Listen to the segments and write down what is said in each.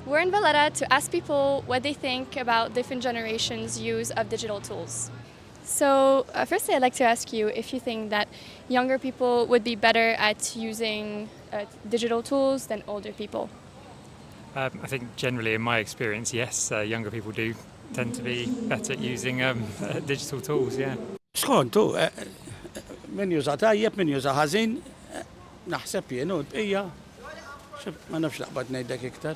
We're in Valletta to ask people what they think about different generations' use of digital tools. So, firstly, I'd like to ask you if you think that younger people would be better at using digital tools than older people. I think generally in my experience, yes, younger people do tend to be better at using digital tools, yeah. Skontu, min juża tajjeb, min juża ħażin, naħseb jienu bqija. Ma nafx laqbad ngħidlek iktar.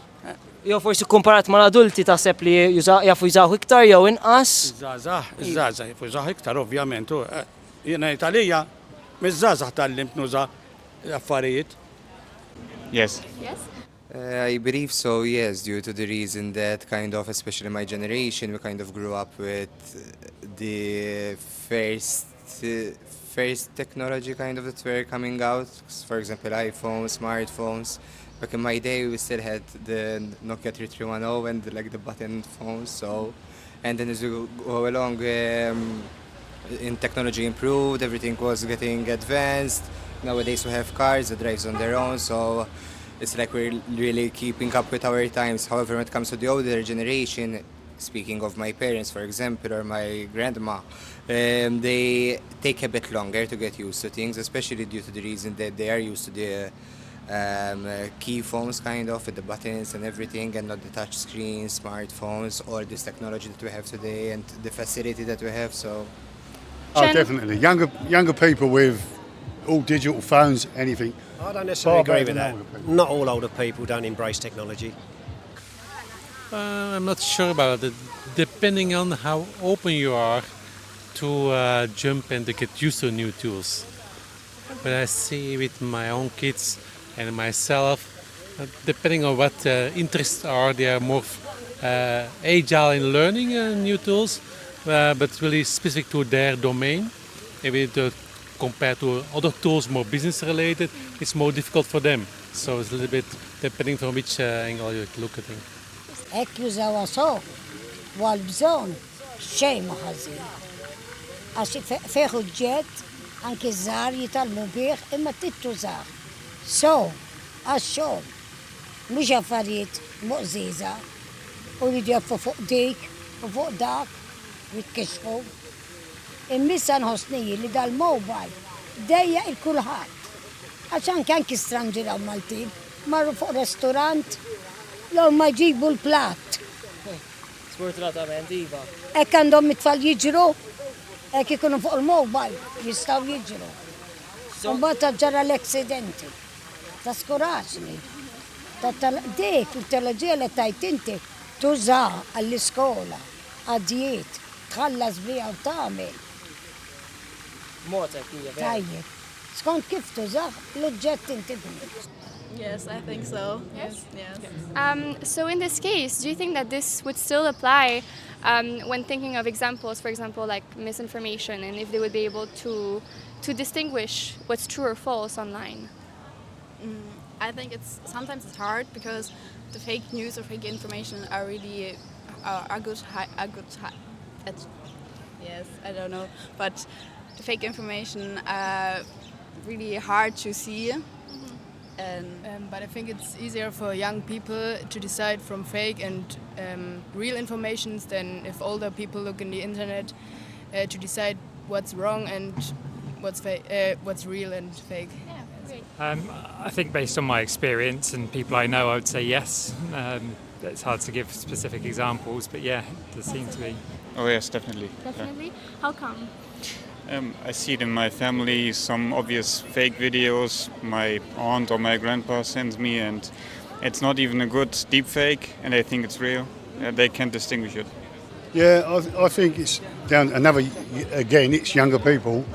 Jew forsi kumparat mal-adulti taħseb li jafu jużaw iktar jew inqas? Iż-żgħażagħ jafu jużaw iktar ovvjament. Jiena Italija, miż-żgħażagħ tallimt nuża affarijiet. Yes. Yes? I believe so, yes, due to the reason that kind of, especially my generation, we kind of grew up with the first technology kind of that were coming out. For example, iPhones, smartphones. Back in my day, we still had the Nokia 3310 and like the button phones. So, and then as we go along, in technology improved, everything was getting advanced. Nowadays we have cars that drives on their own. So. It's like we're really keeping up with our times. However, when it comes to the older generation, speaking of my parents, for example, or my grandma, they take a bit longer to get used to things, especially due to the reason that they are used to the key phones, kind of, with the buttons and everything, and not the touch screens, smartphones, or this technology that we have today and the facility that we have. So, definitely. Younger people with all digital phones, anything. I don't necessarily agree with that. Not all older people don't embrace technology. I'm not sure about it. Depending on how open you are to jump and to get used to new tools. But I see with my own kids and myself, depending on what interests are, they are more agile in learning new tools, but really specific to their domain. Maybe compared to other tools more business related, it's more difficult for them. So it's a little bit depending from which angle you look at it. Ek jużawa so, għal bżon, xejn ma ħażin. Għax feħu ġed, anki żgħar jitalmu bih, imma tittużah. So, għax-xogħol, mhux affarijiet muqżiża, u jridu jaffu fuq dik u fuq dak, jitkixfu. Immissa nħossniji li dal-mobile dejja il-kulħadd. Għax anki stranġira u Maltin, marru fuq restorant, l ma jġibu l-plat. Sfortunatament, iva. Ek għandhom it-tfal jiġru, ek ikunu fuq il-mobile, jistaw jiġru. Mbagħad ġara l-aksidenti. Ta' skuraġni. Dik il-teknoloġija li tajt inti tuża għall-iskola, għaddiet, tħallas bija u tagħmel. Tajjeb. Skont kif tużaħ l-oġġett inti Yes, I think so. Yes. So in this case, do you think that this would still apply when thinking of examples, for example, like misinformation, and if they would be able to distinguish what's true or false online? I think sometimes it's hard because the fake news or fake information are really are good. Yes, I don't know, but the fake information are really hard to see. But I think it's easier for young people to decide from fake and real information than if older people look in the internet to decide what's wrong and what's real and fake. Yeah, great. I think based on my experience and people I know, I would say yes. It's hard to give specific examples, but yeah, it does seem to be. Oh yes, definitely. Definitely? Yeah. How come? I see it in my family, some obvious fake videos my aunt or my grandpa sends me, and it's not even a good deep fake, and they think it's real. They can't distinguish it. Yeah, I think it's down again, it's younger people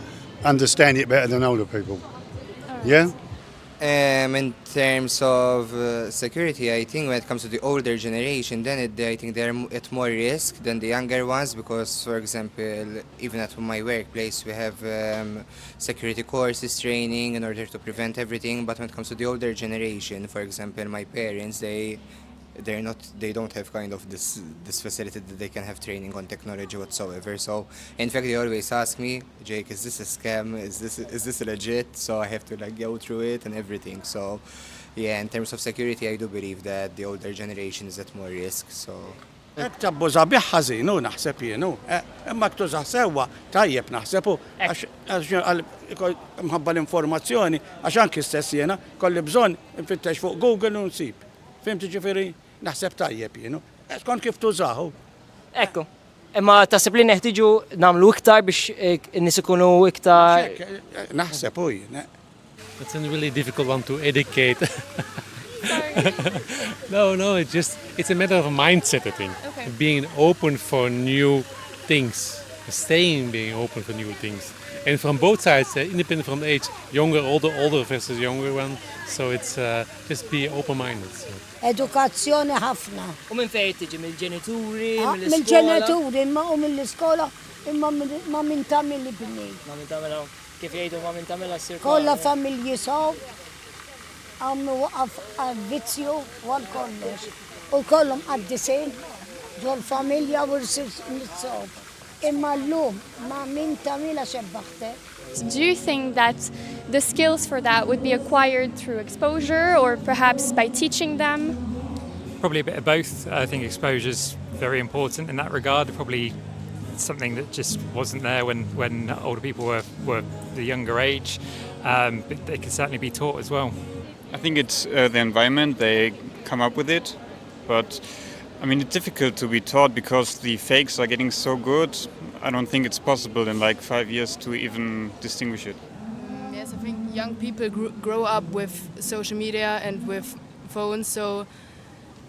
understand it better than older people. Right. Yeah? In terms of security, I think when it comes to the older generation, then I think they're at more risk than the younger ones because, for example, even at my workplace, we have security courses, training in order to prevent everything. But when it comes to the older generation, for example, my parents, they don't have kind of this facility that they can have training on technology whatsoever. So in fact they always ask me, Jake, is this a scam? Is this legit? So I have to like go through it and everything. So yeah, in terms of security, I do believe that the older generation is at more risk. So Ek tabbuża bih ħażin hu naħseb jienu. Imma ktuża sewwa tajjeb naħseb hu għax mħabba l-informazzjoni għax anki stess jiena kolli bżonn infittex fuq Google u nsib. Fimti ġifieri naħseb tajjeb jienu. Skont kif tużahu. Ekku. Imma taħseb li neħtiġu nagħmlu iktar biex in-nies ikunu iktar. Naħseb hu jien. It's a really difficult one to educate. No, it's a matter of a mindset, I think. Okay. Being open for new things, being open for new things. And from both sides, independent from age, younger, older versus younger one. So it's just be open-minded. So. Edukazzjoni ħafna. U minn fejn tiġi mill-ġenituri, Mill-ġenituri, imma u mill-iskola, imma ma minn tagħmel ibni. Ma minn tagħmilha kif jgħidu ma minn tagħmilha ssir. Kollha familji sow, għamlu waqaf għal-vizzju għal kollox. U kollhom għaddisejn ġol familja u r-sow. Imma l-lum ma minn tagħmilha xebbaħtek. Do you think that the skills for that would be acquired through exposure or perhaps by teaching them? Probably a bit of both. I think exposure's very important in that regard. Probably something that just wasn't there when older people were the younger age, but they can certainly be taught as well. I think it's the environment, they come up with it, but I mean, it's difficult to be taught because the fakes are getting so good. I don't think it's possible in like 5 years to even distinguish it. Yes, I think young people grow up with social media and with phones. So,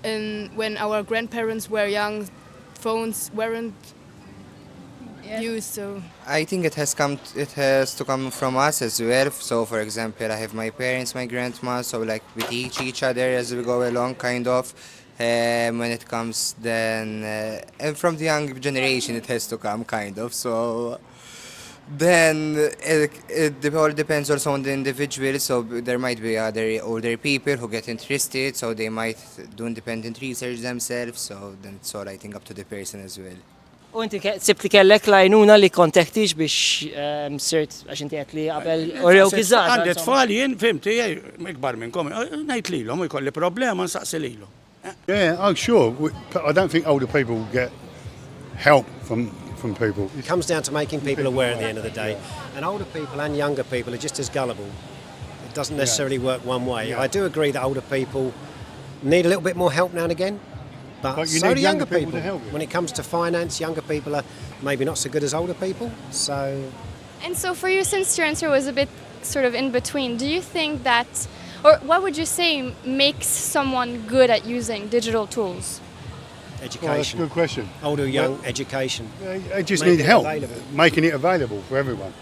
when our grandparents were young, phones weren't used. So I think it has to come from us as well. So for example, I have my parents, my grandma. So like we teach each other as we go along, kind of. When it comes then and from the young generation it has to come kind of, so then it all depends also on the individual. So there might be other older people who get interested, so they might do independent research themselves, so then it's all I think up to the person as well. U inti sibt li kellek lajnuna li kontektiġ biex sirt għax inti qed li qabel orew kiżgħar. Għandet tfal jien fimti ikbar minnkom ngħid lilhom jkolli problema nsaqsi lilhom. Yeah, I'm sure. I don't think older people get help from people. It comes down to making people aware at the end of the day. And older people and younger people are just as gullible. It doesn't necessarily work one way. I do agree that older people need a little bit more help now and again. But you so need do younger people to help you. When it comes to finance, younger people are maybe not so good as older people. So. And so for you, since your answer was a bit sort of in between, do you think that, or what would you say makes someone good at using digital tools? Education. Well, that's a good question. Older, young, education. They just need help making it available for everyone.